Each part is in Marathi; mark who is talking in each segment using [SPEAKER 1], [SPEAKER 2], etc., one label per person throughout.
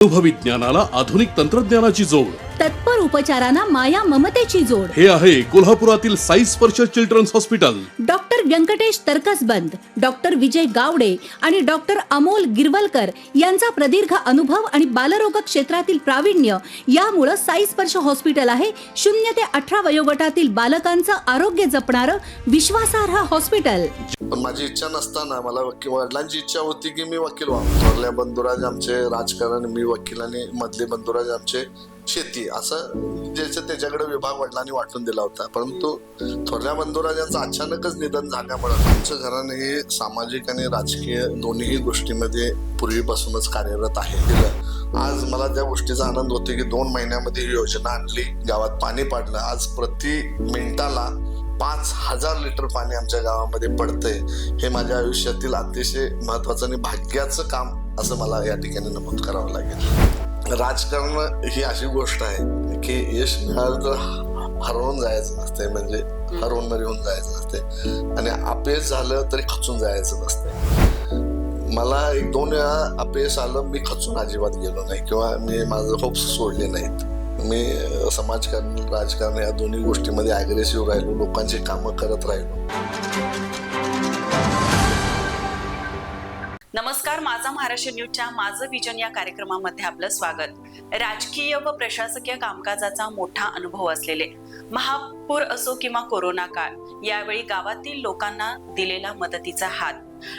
[SPEAKER 1] अनुभवी ज्ञानाला आधुनिक तंत्रज्ञानाची जोड,
[SPEAKER 2] तत्पर उपचारांना माया ममतेची जोड.
[SPEAKER 1] हे आहे कोल्हापुरातील Sai Sparsh children's hospital.
[SPEAKER 2] Doctor Venkatesh Tarkasband, doctor Vijay Gawade आणि डॉक्टर अमोल गिरवलकर यांचा प्रदीर्घ अनुभव आणि बालरोग क्षेत्रातील प्रावीण्य यामुळे साई स्पर्श हॉस्पिटल आहे 0 ते 18 वयोगटातील बालकांचं आरोग्य जपणारं विश्वासार्ह हॉस्पिटल.
[SPEAKER 3] पण माझी इच्छा नसताना मला वडिलांची इच्छा होती की मी वकील व्हावं. थोरल्या बंधुराज आमचे राजकारण, मी वकील आणि मधले बंधुराज आमचे शेती, असं ज्याचं त्याच्याकडे विभाग वडिलांनी वाटून दिला होता. परंतु थोरल्या बंधुराजांचं अचानकच निधन झाल्यामुळे आमचं घराणे हे सामाजिक आणि राजकीय दोन्ही गोष्टीमध्ये पूर्वीपासूनच कार्यरत आहे. आज मला त्या गोष्टीचा आनंद होतो की 2 महिन्यामध्ये ही योजना आणली, गावात पाणी पाडलं. आज प्रति मिनिटाला 5000 लिटर पाणी आमच्या गावामध्ये पडतंय. हे माझ्या आयुष्यातील अतिशय महत्वाचं आणि भाग्याचं काम असं मला या ठिकाणी नमूद करावं लागेल. राजकारण ही अशी गोष्ट आहे की यश मिळालं तर हरवून जायचं नसते, म्हणजे हरवून मरी होऊन जायचं नसते आणि अपयश झालं तरी खचून जायचं नसते. मला 1-2 वेळा अपयश आलं, मी खचून अजिबात गेलो नाही किंवा मी माझं होप्स सोडले नाहीत. मी समाजकारण, राजकारण या दोन्ही गोष्टीमध्ये अग्रेसिव्ह राहिलो, लोकांची कामं करत राहिलो.
[SPEAKER 4] नमस्कार, माझा महाराष्ट्र न्यूजच्या माझं विजन या कार्यक्रमामध्ये आपलं स्वागत. राजकीय व प्रशासकीय कामकाजाचा मोठा अनुभव असलेले, महापूर असो किंवा कोरोना काळ, यावेळी गावातील लोकांना दिलेला मदतीचा हात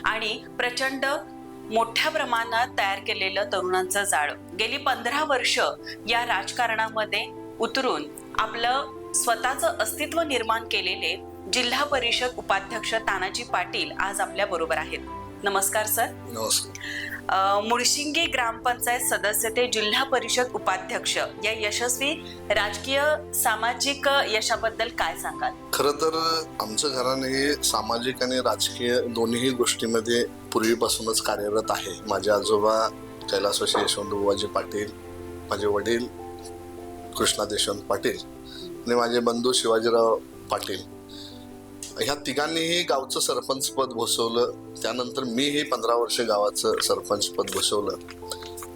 [SPEAKER 4] आणि प्रचंड मोठ्या प्रमाणात तयार केलेलं तरुणांचं जाळं, गेली 15 वर्ष या राजकारणामध्ये उतरून आपलं स्वतःचं अस्तित्व निर्माण केलेले जिल्हा परिषद उपाध्यक्ष तानाजी पाटील आज आपल्या बरोबर आहेत. नमस्कार सर.
[SPEAKER 3] नमस्कार.
[SPEAKER 4] मुळशिंगी ग्रामपंचायत सदस्य ते जिल्हा परिषद उपाध्यक्ष या यशस्वी राजकीय सामाजिक यशाबद्दल काय सांगाल?
[SPEAKER 3] खरं तर आमचं घराणे हे सामाजिक आणि राजकीय दोन्ही गोष्टीमध्ये पूर्वीपासूनच कार्यरत आहे. माझे आजोबा कैलासवासी यशवंतरावजी पाटील, माझे वडील कृष्णा देशवंत पाटील आणि माझे बंधू शिवाजीराव पाटील, ह्या तिघांनीही गावचं सरपंच पद भूषवलं. त्यानंतर मीही 15 वर्ष गावाचं सरपंच पद भूषवलं.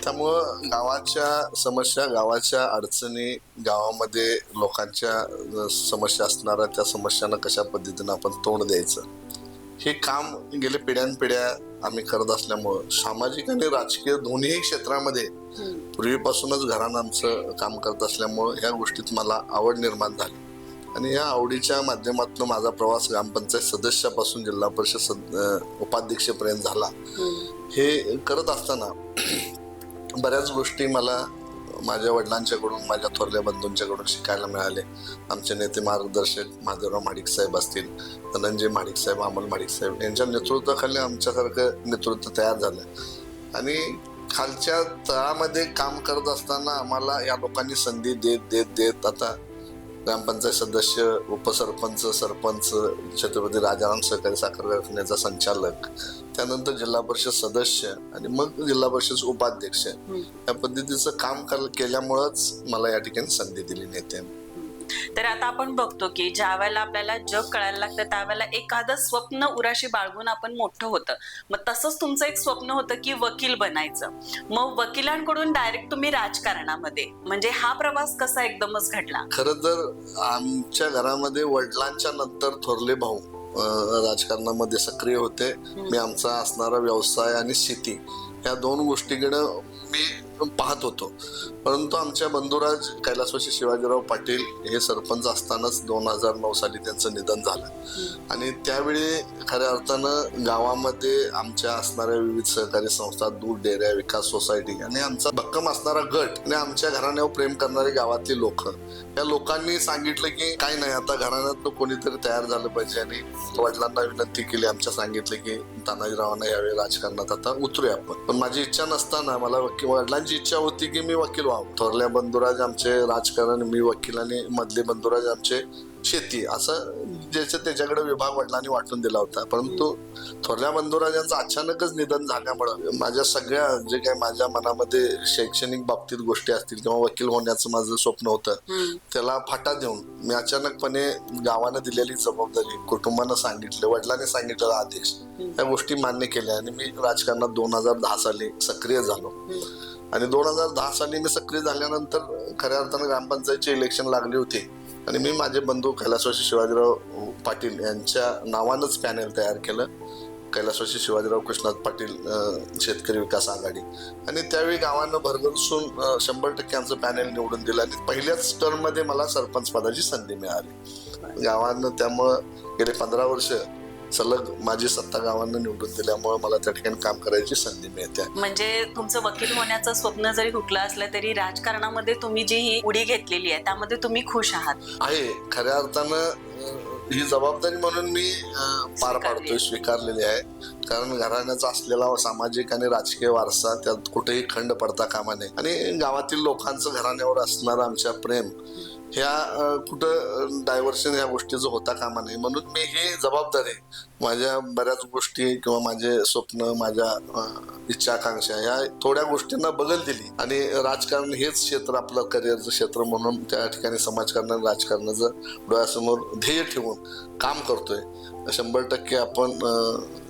[SPEAKER 3] त्यामुळं गावाच्या समस्या, गावाच्या अडचणी, गावामध्ये लोकांच्या समस्या असणाऱ्या त्या समस्यांना कशा पद्धतीनं आपण तोंड द्यायचं, हे काम गेले पिढ्यानपिढ्या आम्ही करत असल्यामुळं सामाजिक आणि राजकीय दोन्ही क्षेत्रामध्ये पूर्वीपासूनच घराणं आमचं काम करत असल्यामुळं ह्या गोष्टीत मला आवड निर्माण झाली आणि या आवडीच्या माध्यमातून माझा प्रवास ग्रामपंचायत सदस्यापासून जिल्हा परिषद उपाध्यक्षपर्यंत झाला. हे करत असताना बऱ्याच गोष्टी मला माझ्या वडिलांच्याकडून, माझ्या थोरल्या बंधूंच्याकडून शिकायला मिळाले. आमचे नेते मार्गदर्शक महादेवराव महाडिक साहेब असतील, धनंजय महाडिक साहेब, अमोल महाडिक साहेब यांच्या नेतृत्वाखाली आमच्यासारखं नेतृत्व तयार झालं आणि खालच्या तळामध्ये काम करत असताना आम्हाला या लोकांनी संधी देत आता ग्रामपंचायत सदस्य, उपसरपंच, सरपंच, छत्रपती राजाराम सहकारी साखर कारखान्याचा संचालक, त्यानंतर जिल्हा परिषद सदस्य आणि मग जिल्हा परिषद उपाध्यक्ष, या पद्धतीचं काम केल्यामुळंच मला या ठिकाणी संधी दिली नेत्याने.
[SPEAKER 4] तर आता आपण बघतो की ज्या वेळेला आपल्याला जग कळायला लागतं त्यावेळेला एखादं स्वप्न उराशी बाळगून आपण मोठं होतं. मग तसंच तुमचं एक स्वप्न होतं की वकील बनायचं. मग वकिलांकडून डायरेक्ट तुम्ही राजकारणामध्ये, म्हणजे हा प्रवास कसा एकदमच घडला?
[SPEAKER 3] खरं तर आमच्या घरामध्ये वडिलांच्या नंतर थोरले भाऊ राजकारणामध्ये सक्रिय होते. मी आमचा असणारा व्यवसाय आणि शेती या 2 गोष्टीकडे मी पाहत होतो. परंतु आमच्या बंधुराज कैलासवासी शिवाजीराव पाटील हे सरपंच असतानाच 2009 साली त्यांचं निधन झालं आणि त्यावेळी खऱ्या अर्थानं गावामध्ये आमच्या असणाऱ्या विविध सहकारी संस्था, दूध डेऱ्या, विकास सोसायटी आणि आमचा भक्कम असणारा गट आणि आमच्या घराण्यावर प्रेम करणारी गावातली लोक, या लोकांनी सांगितलं की काय नाही, आता घराण्यात कोणीतरी तयार झालं पाहिजे आणि वडिलांना विनंती केली. आमच्या सांगितलं की तानाजीरावांना यावेळी राजकारणात आता उतरूया आपण. पण माझी इच्छा नसताना मला वडिलांची इच्छा होती की मी वकील व्हावं. थोरल्या बंधुराज आमचे राजकारण, मी वकील आणि मधले बंधुराज आमचे शेती, असं ज्याचं त्याच्याकडे विभाग वडिलांनी वाटून दिला होता. परंतु थोरल्या बंधुराजांचं अचानकच निधन झाल्यामुळं माझ्या सगळ्या जे काही माझ्या मनामध्ये शैक्षणिक बाबतीत गोष्टी असतील किंवा वकील होण्याचं माझं स्वप्न होतं, त्याला फाटा देऊन मी अचानकपणे गावानं दिलेली जबाबदारी, कुटुंबानं सांगितलं, वडिलांनी सांगितलेला आदेश, या गोष्टी मान्य केल्या आणि मी राजकारणात 2010 साली सक्रिय झालो. आणि 2010 साली मी सक्रिय झाल्यानंतर खऱ्या अर्थानं ग्रामपंचायतचे इलेक्शन लागले होते आणि मी माझे बंधू कैलासवासी शिवाजीराव पाटील यांच्या नावानंच पॅनेल तयार केलं, कैलासवासी शिवाजीराव कृष्णनाथ पाटील शेतकरी विकास आघाडी. आणि त्यावेळी गावानं भरघोसून 100% आमचं पॅनेल निवडून दिलं आणि पहिल्याच टर्ममध्ये मला सरपंच पदाची संधी मिळाली गावानं. त्यामुळं गेले 15 वर्ष सलग माझी सत्ता गावानं निवडून दिल्यामुळे मला त्या ठिकाणी काम करायची संधी मिळते.
[SPEAKER 4] म्हणजे तुमचं वकील होण्याचं स्वप्न जरी तुटलं असलं तरी राजकारणामध्ये तुम्ही जी ही उडी घेतलेली आहे त्यामध्ये तुम्ही खुश आहात?
[SPEAKER 3] आहे, खऱ्या अर्थानं ही जबाबदारी म्हणून मी पार पाडतोय, स्वीकारलेली आहे. कारण घराण्याचा असलेला सामाजिक आणि राजकीय वारसा त्यात कुठेही खंड पडता कामा नये आणि गावातील लोकांचं घराण्यावर असणारं आमच्या प्रेम ह्या कुठं डायव्हर्शन ह्या गोष्टीचं होता कामा नये. म्हणून मी ही जबाबदारी माझ्या बऱ्याच गोष्टी किंवा माझे स्वप्न, माझ्या इच्छा आकांक्षा या थोड्या गोष्टींना बगल दिली आणि राजकारण हेच क्षेत्र आपलं करिअरचं क्षेत्र म्हणून त्या ठिकाणी समाजकारण राजकारणाचं डोळ्यासमोर ध्येय ठेवून काम करतोय. 100% आपण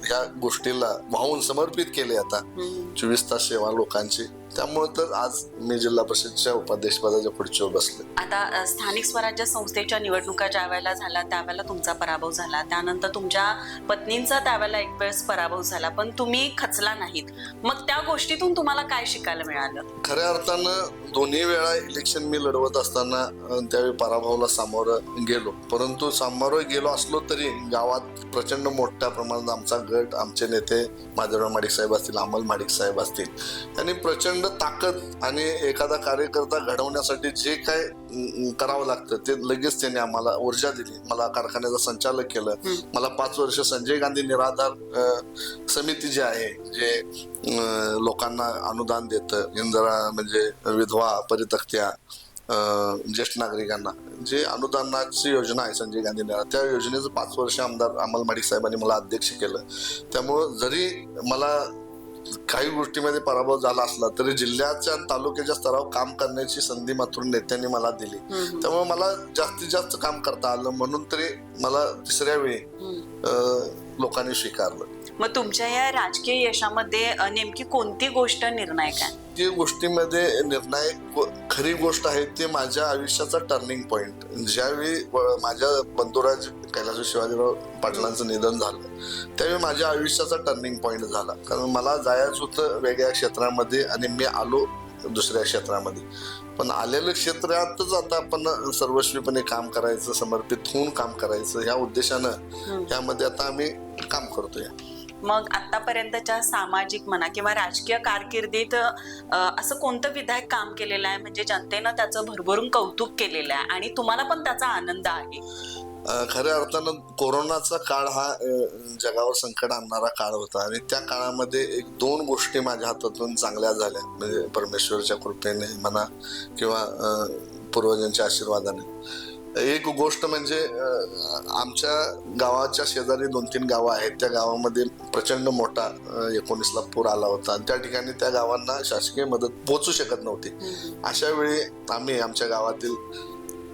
[SPEAKER 3] ह्या गोष्टीला वाहून समर्पित केले आता 24 तास सेवा लोकांची. त्यामुळे तर आज मी जिल्हा परिषदच्या उपाध्यक्ष पदाच्या खुर्चीवर बसले.
[SPEAKER 4] आता स्थानिक स्वराज्य संस्थेच्या निवडणुका ज्या वेळेला झाला त्यावेळेला तुमचा पराभव झाला, त्यानंतर तुमच्या पत्नींचा त्यावेळेला एक वेळेस पराभव झाला, पण तुम्ही खचला नाहीत. मग त्या गोष्टीतून तुम्हाला काय शिकायला मिळालं?
[SPEAKER 3] खऱ्या अर्थानं दोन्ही वेळा इलेक्शन मी लढवत असताना त्यावेळी पराभवाला सामोरं गेलो, परंतु सामोरं गेलो असलो तरी गावात प्रचंड मोठ्या प्रमाणात आमचा गट, आमचे नेते माधवराव माडिक साहेब असतील, अमोल माडिक साहेब असतील, यांनी प्रचंड ताकद आणि एखादा कार्यकर्ता घडवण्यासाठी जे काय करावं लागतं ते लगेच त्यांनी आम्हाला ऊर्जा दिली. मला कारखान्याचं संचालक केलं. मला 5 वर्ष संजय गांधी निराधार समिती जी आहे, जे लोकांना अनुदान देतं, इंदिरा म्हणजे विधवा परितक्त्या, ज्येष्ठ नागरिकांना जे अनुदानाची योजना आहे संजय गांधी निराधार, त्या योजनेचं 5 वर्ष आमदार अमोल माडिक साहेबांनी मला अध्यक्ष केलं. त्यामुळं जरी मला काही गोष्टीमध्ये पराभव झाला असला तरी जिल्ह्याच्या तालुक्याच्या स्तरावर काम करण्याची संधी मात्र नेत्यांनी मला दिली. त्यामुळे मला जास्तीत जास्त काम करता आलं, म्हणून तरी मला 3ऱ्या वेळी लोकांनी स्वीकारलं.
[SPEAKER 4] मग तुमच्या या राजकीय यशामध्ये नेमकी कोणती गोष्ट निर्णायक आहे?
[SPEAKER 3] जी गोष्टीमध्ये निर्णायक खरी गोष्ट आहे ते माझ्या आयुष्याचा टर्निंग पॉइंट. ज्यावेळी माझ्या बंधुराज कैलासवासी शिवाजीराव पाटलांचं निधन झालं त्यावेळी माझ्या आयुष्याचा टर्निंग पॉइंट झाला. कारण मला जायचं होतं वेगळ्या क्षेत्रामध्ये आणि मी आलो दुसऱ्या क्षेत्रामध्ये, पण आलेल्या क्षेत्रातच आता आपण सर्वस्वीपणे काम करायचं, समर्पित होऊन काम करायचं ह्या उद्देशानं ह्यामध्ये आता आम्ही काम करतोय.
[SPEAKER 4] मग आतापर्यंतच्या सामाजिक म्हणा किंवा राजकीय कारकिर्दीत असं कोणतं विधायक काम केलेलं आहे म्हणजे जनतेनं त्याचं भरभरून कौतुक केलेलं आहे आणि तुम्हाला पण त्याचा आनंद आहे?
[SPEAKER 3] खऱ्या अर्थानं कोरोनाचा काळ हा जगावर संकट आणणारा काळ होता आणि त्या काळामध्ये 1-2 गोष्टी माझ्या हातातून चांगल्या झाल्या, म्हणजे परमेश्वराच्या कृपेने म्हणा किंवा पूर्वजांच्या आशीर्वादाने. एक गोष्ट म्हणजे आमच्या गावाच्या शेजारी 2-3 गावं आहेत, त्या गावामध्ये प्रचंड मोठा 19ला पूर आला होता आणि त्या ठिकाणी त्या गावांना शासकीय मदत पोहोचू शकत नव्हती. अशा वेळी आम्ही आमच्या गावातील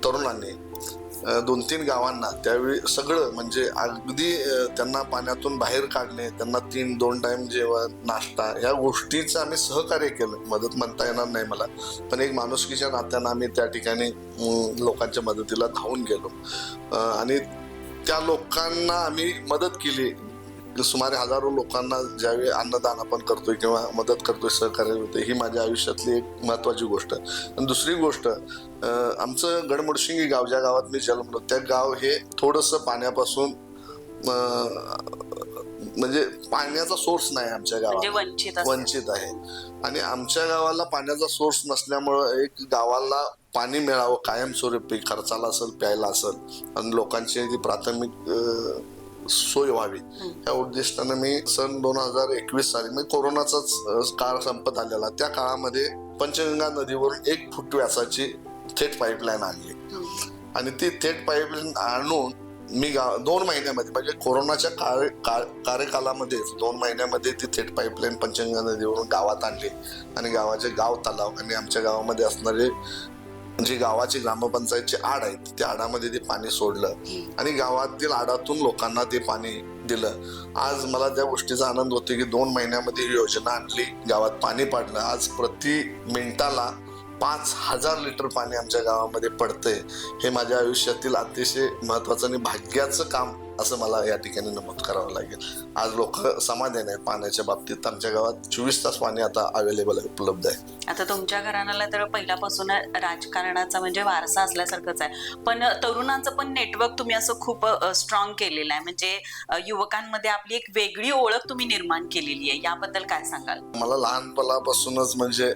[SPEAKER 3] तरुणांनी 2-3 गावांना त्यावेळी सगळं म्हणजे अगदी त्यांना पाण्यातून बाहेर काढणे, त्यांना 2 टाइम जेवण, नाश्ता ह्या गोष्टीचं आम्ही सहकार्य केलं. मदत म्हणता येणार नाही मला, पण एक माणुसकीच्या नात्यानं आम्ही त्या ठिकाणी लोकांच्या मदतीला धावून गेलो आणि त्या लोकांना आम्ही मदत केली. सुमारे 1000 लोकांना ज्यावेळी अन्नदान आपण करतोय किंवा मदत करतोय, सहकार्य होते, ही माझ्या आयुष्यातली एक महत्वाची गोष्ट. आणि दुसरी गोष्ट, आमचं गडमुडशिंगी गाव, ज्या गावात मी जन्मलो, त्या गाव हे थोडंसं पाण्यापासून म्हणजे पाण्याचा सोर्स नाही आमच्या गावात, वंचित आहे. आणि आमच्या गावाला पाण्याचा सोर्स नसल्यामुळं एक गावाला पाणी मिळावं कायमस्वरूपी, खर्चाला असेल, प्यायला असेल आणि लोकांची जी प्राथमिक सोय व्हावी या उद्दिष्टानं मी सन 2021 साली म्हणजे कोरोनाचाच काळ संपत आलेला, त्या काळामध्ये पंचगंगा नदीवरून 1 फूट व्यासाची थेट पाईपलाईन आणली आणि ती थेट पाईपलाईन आणून मी 2 महिन्यामध्ये म्हणजे कोरोनाच्या कार्यकालामध्ये 2 महिन्यामध्ये ती थेट पाईपलाईन पंचगंगा नदीवरून गावात आणली आणि गावाचे गाव तलाव आणि आमच्या गावामध्ये असणारे जी गावाची ग्रामपंचायतची आड आहे त्या आडामध्ये ते पाणी सोडलं आणि गावातील आडातून लोकांना ते पाणी दिलं. आज मला त्या गोष्टीचा आनंद होतो की 2 महिन्यामध्ये ही योजना आणली, गावात पाणी पडलं. आज प्रति मिनिटाला 5,000 लिटर पाणी आमच्या गावामध्ये पडतंय. हे माझ्या आयुष्यातील अतिशय महत्वाचं आणि भाग्याचं काम असं मला या ठिकाणी नमूद करावं लागेल. आज लोक समाधान आहे पाण्याच्या बाबतीत. आमच्या गावात 24 तास पाणी आता अवेलेबल उपलब्ध आहे.
[SPEAKER 4] आता तुमच्या घराण्याला तर पहिल्यापासून राजकारणाचा म्हणजे वारसा असल्यासारखंच आहे, पण तरुणांचं पण नेटवर्क तुम्ही असं खूप स्ट्रॉंग केलेलं आहे. म्हणजे युवकांमध्ये आपली एक वेगळी ओळख तुम्ही निर्माण केलेली आहे, याबद्दल काय सांगाल?
[SPEAKER 3] मला लहानपणापासूनच म्हणजे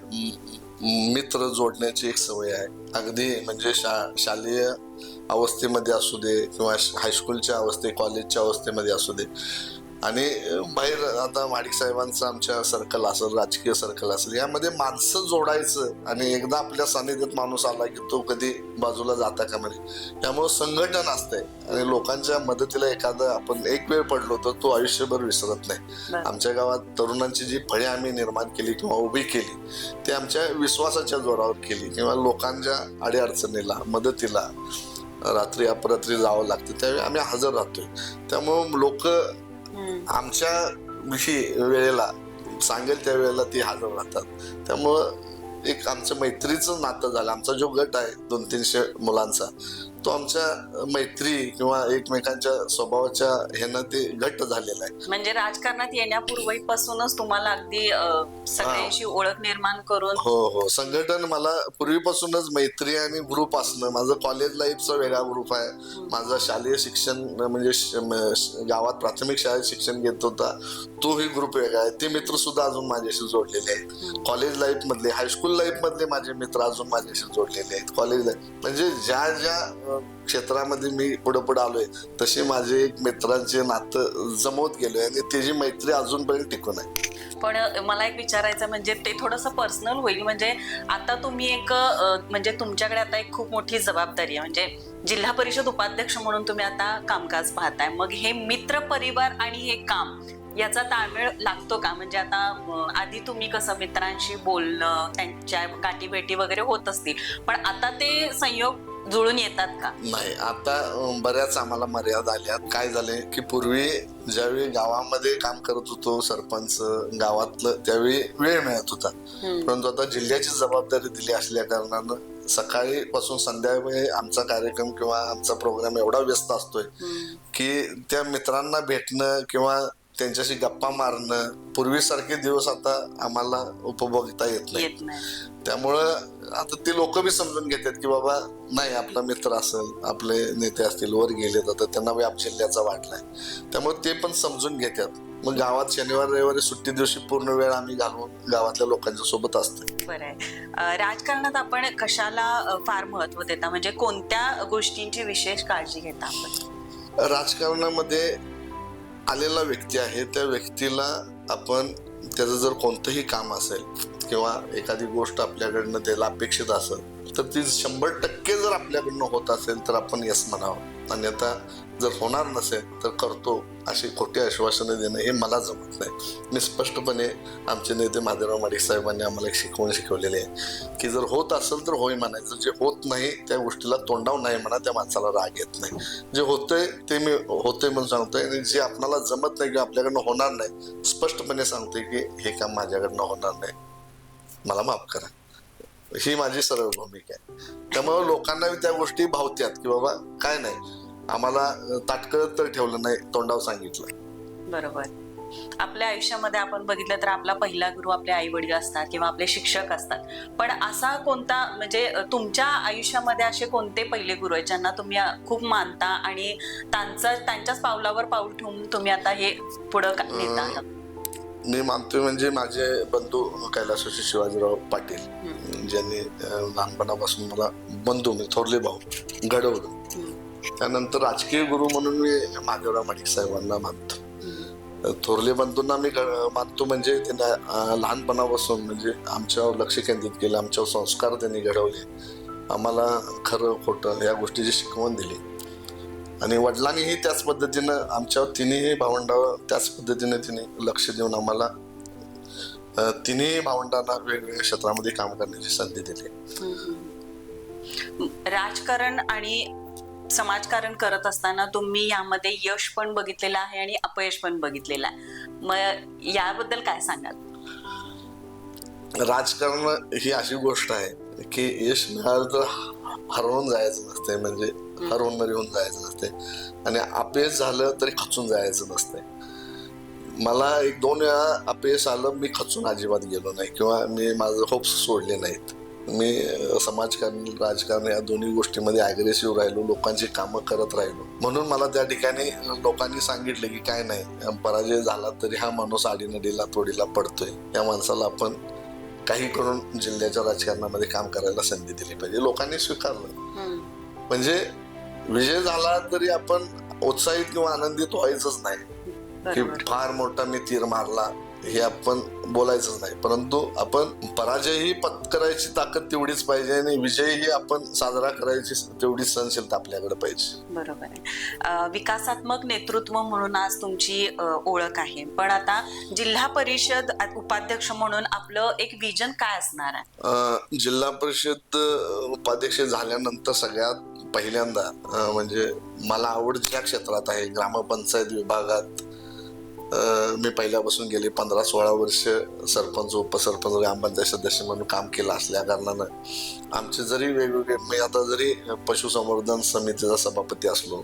[SPEAKER 3] मित्र जोडण्याची एक सवय आहे. अगदी म्हणजे शालेय अवस्थेमध्ये असू दे किंवा हायस्कूलच्या अवस्थे, कॉलेजच्या अवस्थेमध्ये असू दे, आणि बाहेर आता माडिक साहेबांचं आमच्या सर्कल असेल, राजकीय सर्कल असेल, यामध्ये माणसं जोडायचं आणि एकदा आपल्या सानिध्यात माणूस आला की तो कधी बाजूला जाता का म्हणे. त्यामुळे संघटन असतंय आणि लोकांच्या मदतीला एखादं आपण एक वेळ पडलो तर तो आयुष्यभर विसरत नाही. आमच्या गावात तरुणांची जी फळे आम्ही निर्माण केली किंवा उभी केली ती आमच्या विश्वासाच्या जोरावर केली किंवा लोकांच्या अडीअडचणीला मदतीला रात्री अपरात्री जावं लागतं त्यावेळी आम्ही हजर राहतोय. त्यामुळं लोक आमच्या विषयी वेळेला सांगेल त्या वेळेला ती हजर राहतात. त्यामुळं एक आमचं मैत्रीचं नातं झालं. आमचा जो गट आहे 200-300 मुलांचा, तो आमच्या मैत्री किंवा एकमेकांच्या स्वभावाच्या ह्यानं ते घट्ट झालेला आहे.
[SPEAKER 4] म्हणजे राजकारणात येण्यापूर्वीपासूनच तुम्हाला अगदी सगळ्यांशी ओळख निर्माण करून.
[SPEAKER 3] हो, संघटन मला पूर्वीपासूनच मैत्री आणि ग्रुप असणं. माझं कॉलेज लाईफचा वेगळा ग्रुप आहे. माझं शालेय शिक्षण म्हणजे गावात प्राथमिक शाळेत शिक्षण घेत होता तोही ग्रुप वेगळा आहे. ते मित्र सुद्धा अजून माझ्याशी जोडलेले आहेत. कॉलेज लाईफ मधले, हायस्कूल लाईफ मधले माझे मित्र अजून माझ्याशी जोडलेले आहेत. कॉलेज लाईफ म्हणजे ज्या क्षेत्रामध्ये मी पुढे आलोय तसे माझे एक मित्रांचे नातं जमवत गेलोय आणि त्याची मैत्री अजूनपर्यंत टिकून आहे.
[SPEAKER 4] पण मला एक विचारायचं म्हणजे ते थोडंसं पर्सनल होईल. म्हणजे आता तुम्ही एक म्हणजे तुमच्याकडे आता एक खूप मोठी जबाबदारी आहे, म्हणजे जिल्हा परिषद उपाध्यक्ष म्हणून तुम्ही आता कामकाज पाहताय. मग हे मित्र परिवार आणि हे काम याचा ताळमेळ लागतो का? म्हणजे आता आधी तुम्ही कसं मित्रांशी बोलणं, त्यांच्या गाठीभेटी वगैरे होत असतील, पण आता ते संयोग जुळून येतात का?
[SPEAKER 3] नाही, आता बऱ्याच आम्हाला मर्यादा आल्यात. काय झाले की पूर्वी ज्यावेळी गावामध्ये काम करत होतो सरपंच गावातलं त्यावेळी वेळ मिळत होता, परंतु आता जिल्ह्याची जबाबदारी दिली असल्या कारणानं सकाळी पासून संध्याकाळी आमचा कार्यक्रम किंवा आमचा प्रोग्राम एवढा व्यस्त असतोय की त्या मित्रांना भेटणं किंवा त्यांच्याशी गप्पा मारणं पूर्वीसारखे दिवस आता आम्हाला उपभोगता येत नाही. त्यामुळं आता ते लोक बी समजून घेतात की बाबा नाही, आपला मित्र असेल, आपले नेते असतील, वर गेले तर त्यांना व्याप जिल्ह्याचा वाटलाय, त्यामुळे ते पण समजून घेतात. मग गावात शनिवार रविवारी सुट्टी दिवशी पूर्ण वेळ आम्ही घालून गावातल्या लोकांच्या सोबत असतो.
[SPEAKER 4] बरं आहे. राजकारणात आपण कशाला फार महत्व देता, म्हणजे कोणत्या गोष्टींची विशेष काळजी घेता आपण?
[SPEAKER 3] राजकारणामध्ये आलेला व्यक्ती आहे त्या व्यक्तीला आपण त्याचं जर कोणतंही काम असेल किंवा एखादी गोष्ट आपल्याकडनं त्याला अपेक्षित असेल तर ती 100% जर आपल्याकडनं होत असेल तर आपण यस म्हणावं. आणि आता जर होणार नसेल तर करतो अशी खोटी आश्वासनं देणं हे मला जमत नाही. मी स्पष्टपणे आमचे नेते महादेवराव माडिक साहेबांनी आम्हाला एक शिकवण शिकवलेली आहे की जर होत असेल तर होय म्हणायचं, जे होत नाही त्या गोष्टीला तोंडावर नाही म्हणा, त्या माणसाला राग येत नाही. जे होतंय ते मी होतंय म्हणून सांगतोय आणि जे आपल्याला जमत नाही किंवा आपल्याकडनं होणार नाही स्पष्टपणे सांगतोय की हे काम माझ्याकडनं होणार नाही, मला माफ करा. ही माझी सरळ भूमिका आहे. त्यामुळे लोकांना त्या गोष्टी भावत्यात की बाबा काय नाही, आम्हाला ताटकळत तर ठेवलं नाही, तोंडावर सांगितलं.
[SPEAKER 4] बरोबर. आपल्या आयुष्यामध्ये आपण बघितलं तर आपला पहिला गुरु आपले आई वडील असतात किंवा आपले शिक्षक असतात, पण असा कोणता म्हणजे तुमच्या आयुष्यामध्ये असे कोणते पहिले गुरु आहेत ज्यांना तुम्ही खूप मानता आणि त्यांच्याच पावलावर पाऊल ठेवून तुम्ही आता हे पुढं नेता आहात?
[SPEAKER 3] मी मानतोय म्हणजे माझे बंधू कैलासवासी शिवाजीराव पाटील, ज्यांनी लहानपणापासून मला बंधू मी थोरले भाऊ घडवलं. त्यानंतर राजकीय गुरु म्हणून मी महादेवराव माडिक साहेबांना मानतो. थोरले बंधूंना मी मानतो म्हणजे त्यांना लहानपणापासून म्हणजे आमच्यावर लक्ष केंद्रित केलं, आमच्यावर संस्कार त्यांनी घडवले, आम्हाला खरं खोटं या गोष्टीची शिकवण दिली. आणि वडिलांनीही त्याच पद्धतीनं आमच्यावर तिन्ही भावंडावर त्याच पद्धतीने तिने लक्ष देऊन आम्हाला तिन्ही भावंडांना वेगवेगळ्या क्षेत्रामध्ये काम करण्याची संधी दिली.
[SPEAKER 4] राजकारण आणि समाजकारण करत असताना तुम्ही यामध्ये यश पण बघितलेलं आहे आणि अपयश पण बघितलेलं आहे. मग याबद्दल काय सांगाल?
[SPEAKER 3] राजकारण ही अशी गोष्ट आहे की यश मिळालं तर हरवून जायचं नसते, म्हणजे हरवून येऊन जायचं नसते, आणि अपयश झालं तरी खचून जायचं नसते. मला 1-2 वेळा अपयश आलं, मी खचून अजिबात गेलो नाही किंवा मी माझं होप्स सोडले नाहीत. मी समाजकारण राजकारण या दोन्ही गोष्टीमध्ये अग्रेसिव्ह राहिलो, लोकांची कामं करत राहिलो. म्हणून मला त्या ठिकाणी लोकांनी सांगितलं की काय नाही, पराजय झाला तरी हा माणूस आडीनडीला तोडीला पडतोय, या माणसाला आपण काही करून जिल्ह्याच्या राजकारणामध्ये काम करायला संधी दिली पाहिजे. लोकांनी स्वीकारलं. म्हणजे विजय झाला तरी आपण उत्साहित किंवा आनंदित व्हायचंच नाही की फार मोठा मी तीर मारला, हे आपण बोलायचंच नाही. परंतु आपण पराजयही पत्करायची ताकद तेवढीच पाहिजे आणि विजयही आपण साजरा करायची तेवढीच सहनशीलता आपल्याकडे पाहिजे.
[SPEAKER 4] बरोबर आहे. विकासात्मक नेतृत्व म्हणून आज तुमची ओळख आहे, पण आता जिल्हा परिषद उपाध्यक्ष म्हणून आपलं एक विजन काय असणार आहे?
[SPEAKER 3] जिल्हा परिषद उपाध्यक्ष झाल्यानंतर सगळ्यात पहिल्यांदा म्हणजे मला आवड ज्या क्षेत्रात आहे, ग्रामपंचायत विभागात मी पहिल्यापासून गेली 15-16 वर्ष सरपंच, उपसरपंच, ग्रामपंचायत सदस्य म्हणून काम केलं असल्या कारणानं आमचे जरी वेगवेगळे, मी आता जरी पशुसंवर्धन समितीचा सभापती असलो,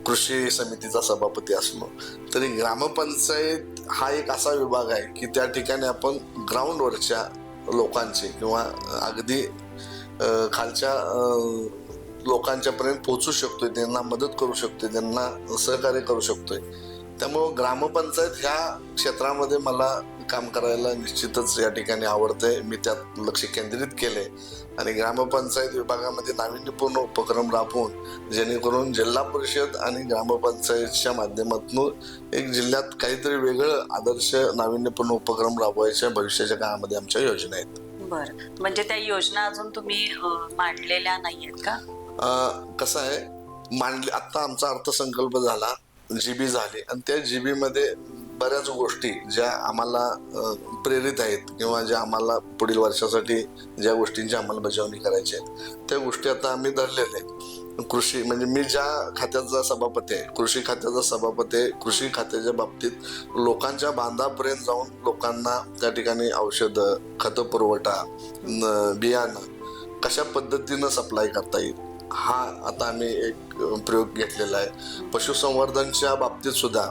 [SPEAKER 3] कृषी समितीचा सभापती असलो, तरी ग्रामपंचायत हा एक असा विभाग आहे की त्या ठिकाणी आपण ग्राउंडवरच्या लोकांचे किंवा अगदी खालच्या लोकांच्यापर्यंत पोहोचू शकतोय, त्यांना मदत करू शकतोय, त्यांना सहकार्य करू शकतोय. त्यामुळं ग्रामपंचायत ह्या क्षेत्रामध्ये मला काम करायला निश्चितच या ठिकाणी आवडतंय. मी त्यात लक्ष केंद्रित केले आणि ग्रामपंचायत विभागामध्ये नाविन्यपूर्ण उपक्रम राबवून जेणेकरून जिल्हा परिषद आणि ग्रामपंचायतच्या माध्यमातून एक जिल्ह्यात काहीतरी वेगळं आदर्श नाविन्यपूर्ण उपक्रम राबवायच्या भविष्याच्या काळामध्ये आमच्या योजना आहेत.
[SPEAKER 4] बरं, म्हणजे त्या योजना अजून तुम्ही मांडलेल्या नाहीयेत का?
[SPEAKER 3] कसं आहे, मांडले, आता आमचा अर्थसंकल्प झाला, GB झाली, आणि त्या GB मध्ये बऱ्याच गोष्टी ज्या आम्हाला प्रेरित आहेत किंवा ज्या आम्हाला पुढील वर्षासाठी ज्या गोष्टींची अंमलबजावणी करायची आहे त्या गोष्टी आता आम्ही धरलेल्या आहेत. कृषी, म्हणजे मी ज्या खात्याचा सभापती आहे, कृषी खात्याचा सभापती आहे, कृषी खात्याच्या बाबतीत लोकांच्या बांधापर्यंत जाऊन लोकांना त्या ठिकाणी औषधं, खत पुरवठा, बियाणं कशा पद्धतीनं सप्लाय करता येईल हा आता आम्ही एक प्रयोग घेतलेला आहे. पशुसंवर्धनच्या बाबतीत सुद्धा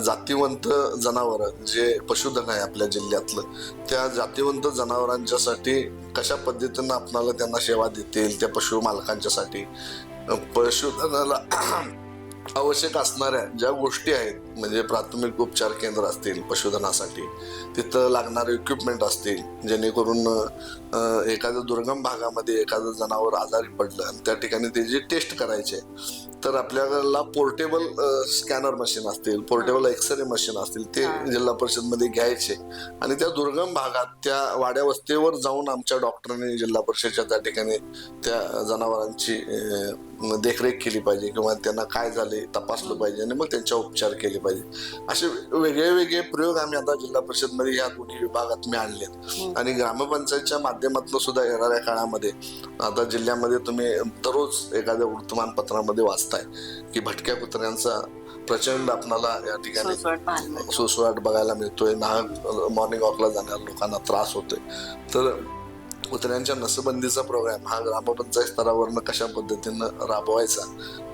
[SPEAKER 3] जातीवंत जनावर जे पशुधन आहे आपल्या जिल्ह्यातलं, त्या जातीवंत जनावरांच्यासाठी कशा पद्धतीनं आपणाला त्यांना सेवा देता येईल, त्या पशु मालकांच्यासाठी पशुधनाला आवश्यक असणाऱ्या ज्या गोष्टी आहेत, म्हणजे प्राथमिक उपचार केंद्र असतील पशुधनासाठी, तिथं लागणारे इक्विपमेंट असतील, जेणेकरून एखाद्या दुर्गम भागामध्ये एखादं जनावर आजारी पडलं आणि त्या ठिकाणी त्याची टेस्ट करायचे, तर आपल्याला पोर्टेबल स्कॅनर मशीन असतील, पोर्टेबल एक्सरे मशीन असतील, ते जिल्हा परिषदमध्ये घ्यायचे आणि त्या दुर्गम भागात त्या वाड्या वस्तीवर जाऊन आमच्या डॉक्टरांनी जिल्हा परिषदच्या त्या ठिकाणी त्या जनावरांची देखरेख केली पाहिजे किंवा त्यांना काय झाले तपासलं पाहिजे आणि मग त्यांच्या उपचार केले पाहिजे. असे वेगळे वेगळे प्रयोग आम्ही आता जिल्हा परिषदमध्ये या दोन्ही विभागात मी आणलेत आणि ग्रामपंचायतच्या माध्यमातून सुद्धा येणाऱ्या काळामध्ये आता जिल्ह्यामध्ये तुम्ही दररोज एखाद्या वर्तमानपत्रामध्ये वाचताय की भटक्या कुत्र्यांचा प्रचंड आपल्याला या ठिकाणी सुसवाट बघायला मिळतोय. मॉर्निंग वॉकला जाणाऱ्या लोकांना त्रास होतोय. तर कुत्र्यांच्या नसबंदीचा प्रोग्राम हा ग्रामपंचायत स्तरावरनं कशा पद्धतीनं राबवायचा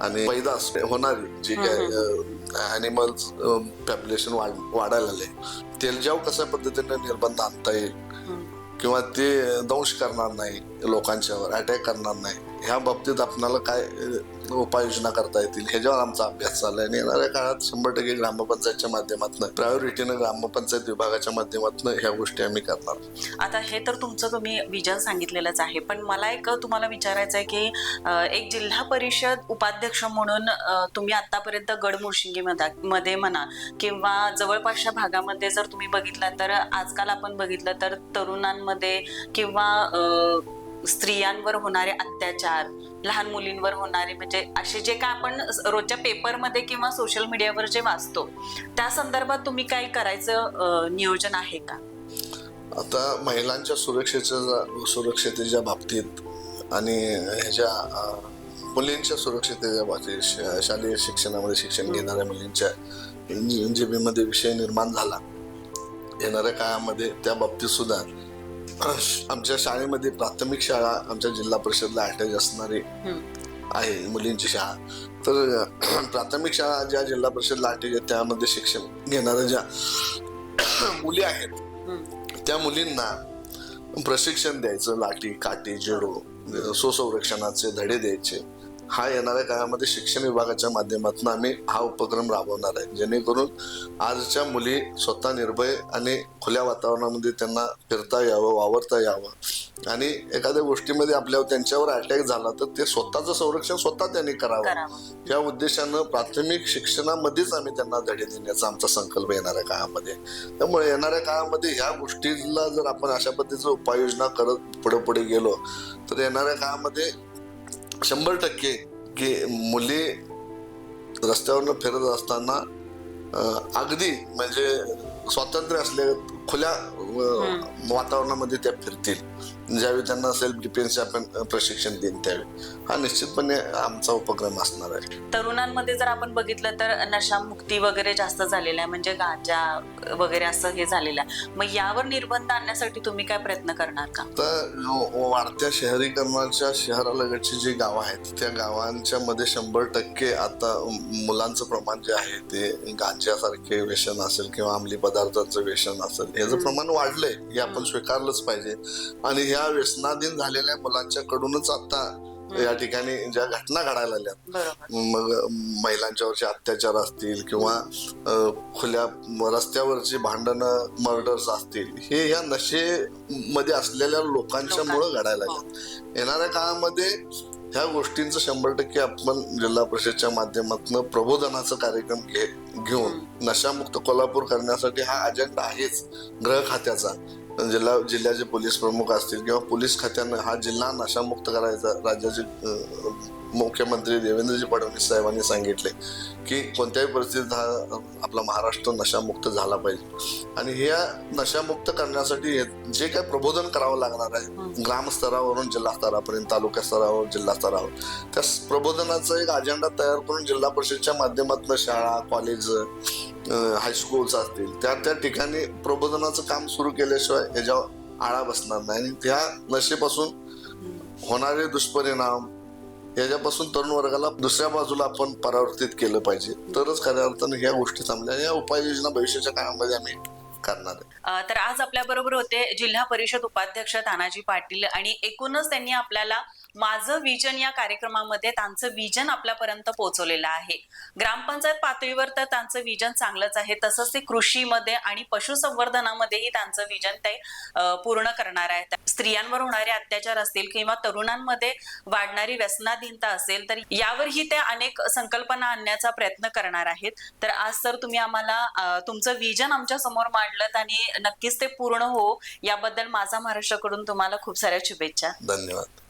[SPEAKER 3] आणि पैदास होणारी जी काय ॲनिमल्स पॉप्युलेशन वाढायला लागले त्याच्यावर कशा पद्धतीनं निर्बंध आणता येईल किंवा ते दंश करणार नाही, लोकांच्यावर अटॅक करणार नाही, ह्या बाबतीत आपल्याला काय उपाययोजना करता येतील ह्याच्यावर आमचा अभ्यास चाललाय आणि येणाऱ्या काळात 100% ग्रामपंचायतच्या माध्यमातून प्रायोरिटीनं ग्रामपंचायत विभागाच्या माध्यमातून ह्या गोष्टी आम्ही करणार.
[SPEAKER 4] आता हे तर तुमचं तुम्ही विजन सांगितलेलंच आहे, पण मला एक तुम्हाला विचारायचं आहे की एक जिल्हा परिषद उपाध्यक्ष म्हणून तुम्ही आतापर्यंत गडमुळशिंगी मध्ये म्हणा किंवा जवळपासच्या भागामध्ये जर तुम्ही बघितलं तर आजकाल आपण बघितलं तर तरुणांमध्ये किंवा स्त्रियांवर होणारे अत्याचार, लहान मुलींवर होणारे, म्हणजे असे जे काय आपण रोजच्या पेपरमध्ये किंवा सोशल मीडियावर जे वाचतो त्या संदर्भात तुम्ही काही करायचं नियोजन आहे का?
[SPEAKER 3] आता महिलांच्या सुरक्षेच्या बाबतीत आणि ह्याच्या मुलींच्या सुरक्षिततेच्या बाबतीत शालेय शिक्षणामध्ये शिक्षण घेणाऱ्या मुलींच्या जिबीमध्ये विषय निर्माण झाला. येणाऱ्या काळामध्ये त्या बाबतीत सुद्धा आमच्या शाळेमध्ये प्राथमिक शाळा आमच्या जिल्हा परिषदला अटॅच असणारी आहे मुलींची शाळा. तर प्राथमिक शाळा ज्या जिल्हा परिषदला अटॅच आहे त्यामध्ये शिक्षण घेणाऱ्या ज्या मुली आहेत त्या मुलींना प्रशिक्षण द्यायचं, लाठी काठी जुडो स्वसंरक्षणाचे धडे द्यायचे. हा येणाऱ्या काळामध्ये शिक्षण विभागाच्या माध्यमातून आम्ही हा उपक्रम राबवणार आहे, जेणेकरून आजच्या मुली स्वतः निर्भय आणि खुल्या वातावरणामध्ये त्यांना फिरता यावं, वावरता यावं आणि एखाद्या गोष्टीमध्ये त्यांच्यावर अटॅक झाला तर ते स्वतःचं संरक्षण स्वतः त्यांनी करावं. या उद्देशानं प्राथमिक शिक्षणामध्येच आम्ही त्यांना धडे देण्याचा आमचा संकल्प येणाऱ्या काळामध्ये. त्यामुळे येणाऱ्या काळामध्ये ह्या गोष्टीला जर आपण अशा पद्धतीचं उपाययोजना करत पुढे गेलो तर येणाऱ्या काळामध्ये 100% की मुली रस्त्यावरनं फिरत असताना अगदी म्हणजे स्वातंत्र्य असले खुल्या वातावरणामध्ये त्या फिरतील. ज्यावेळी त्यांना सेल्फ डिफेन्स आपण प्रशिक्षण देईन त्यावेळी हा निश्चितपणे आमचा उपक्रम असणार आहे.
[SPEAKER 4] तरुणांमध्ये जर आपण बघितलं तर नशामुक्ती वगैरे जास्त झालेला आहे, म्हणजे गांजा वगैरे असं हे झालेलं आहे. मग यावर निर्बंध आणण्यासाठी तुम्ही काय प्रयत्न करणार का?
[SPEAKER 3] तर वाढत्या शहरीकरणाच्या शहरालगतची जी गावं आहेत त्या गावांच्या मध्ये 100% आता मुलांचं प्रमाण जे आहे ते गांजासारखे व्यसन असेल किंवा अंमली पदार्थांचं व्यसन असेल याचं प्रमाण वाढलंय हे आपण स्वीकारलंच पाहिजे. आणि ह्या व्यसनाधीन झालेल्या मुलांच्या कडूनच आता या ठिकाणी ज्या घटना घडायला लागल्यात, मग महिलांच्यावरचे अत्याचार असतील किंवा खुल्या रस्त्यावरची भांडणं, मर्डर्स असतील, हे या नशेमध्ये असलेल्या लोकांच्या मुळे घडायला लागल्यात. येणाऱ्या काळामध्ये ह्या गोष्टींचं 100% आपण जिल्हा परिषदच्या माध्यमातून प्रबोधनाचा कार्यक्रम घेऊन नशामुक्त कोल्हापूर करण्यासाठी हा अजेंडा आहेच गृह खात्याचा. जिल्ह्याचे पोलीस प्रमुख असतील किंवा पोलीस खात्यानं हा जिल्हा नशामुक्त करायचा. राज्याचे मुख्यमंत्री देवेंद्रजी फडणवीस साहेबांनी सांगितले की कोणत्याही परिस्थितीत हा आपला महाराष्ट्र नशामुक्त झाला पाहिजे. आणि ह्या नशामुक्त करण्यासाठी जे काही प्रबोधन करावं लागणार आहे ग्रामस्तरावरून जिल्हा स्तरापर्यंत, तालुका स्तरावर जिल्हा स्तरावर, त्या प्रबोधनाचा एक अजेंडा तयार करून जिल्हा परिषदच्या माध्यमातून शाळा, कॉलेज, हायस्कूल्स असतील त्या ठिकाणी प्रबोधनाचं काम सुरू केल्याशिवाय ह्याच्यावर आळा बसणार नाही. आणि त्या नशेपासून होणारे दुष्परिणाम याच्यापासून तरुण वर्गाला दुसऱ्या बाजूला आपण परावर्तित केलं पाहिजे, तरच खऱ्या अर्थानं ह्या गोष्टी थांबल्या. या उपाययोजना भविष्याच्या काळामध्ये आम्ही करणार आहे.
[SPEAKER 4] तर आज आपल्या बरोबर होते जिल्हा परिषद उपाध्यक्ष तानाजी पाटील आणि एकूणच त्यांनी आपल्याला माझं विजन या कार्यक्रमामध्ये त्यांचं विजन आपल्यापर्यंत पोहोचवलेलं आहे. ग्रामपंचायत पातळीवर तर त्यांचं विजन चांगलंच आहे, तसंच ते कृषीमध्ये आणि पशुसंवर्धनामध्येही त्यांचं विजन ते पूर्ण करणार आहे. स्त्रियांवर होणारे अत्याचार असतील किंवा तरुणांमध्ये वाढणारी व्यसनाधीनता असेल तर यावरही ते अनेक संकल्पना आणण्याचा प्रयत्न करणार आहेत. तर आज तर तुम्ही आम्हाला तुमचं विजन आमच्या समोर मांडलं आणि नक्कीच ते पूर्ण हो याबद्दल माझा महाराष्ट्राकडून तुम्हाला खूप साऱ्या शुभेच्छा.
[SPEAKER 3] धन्यवाद.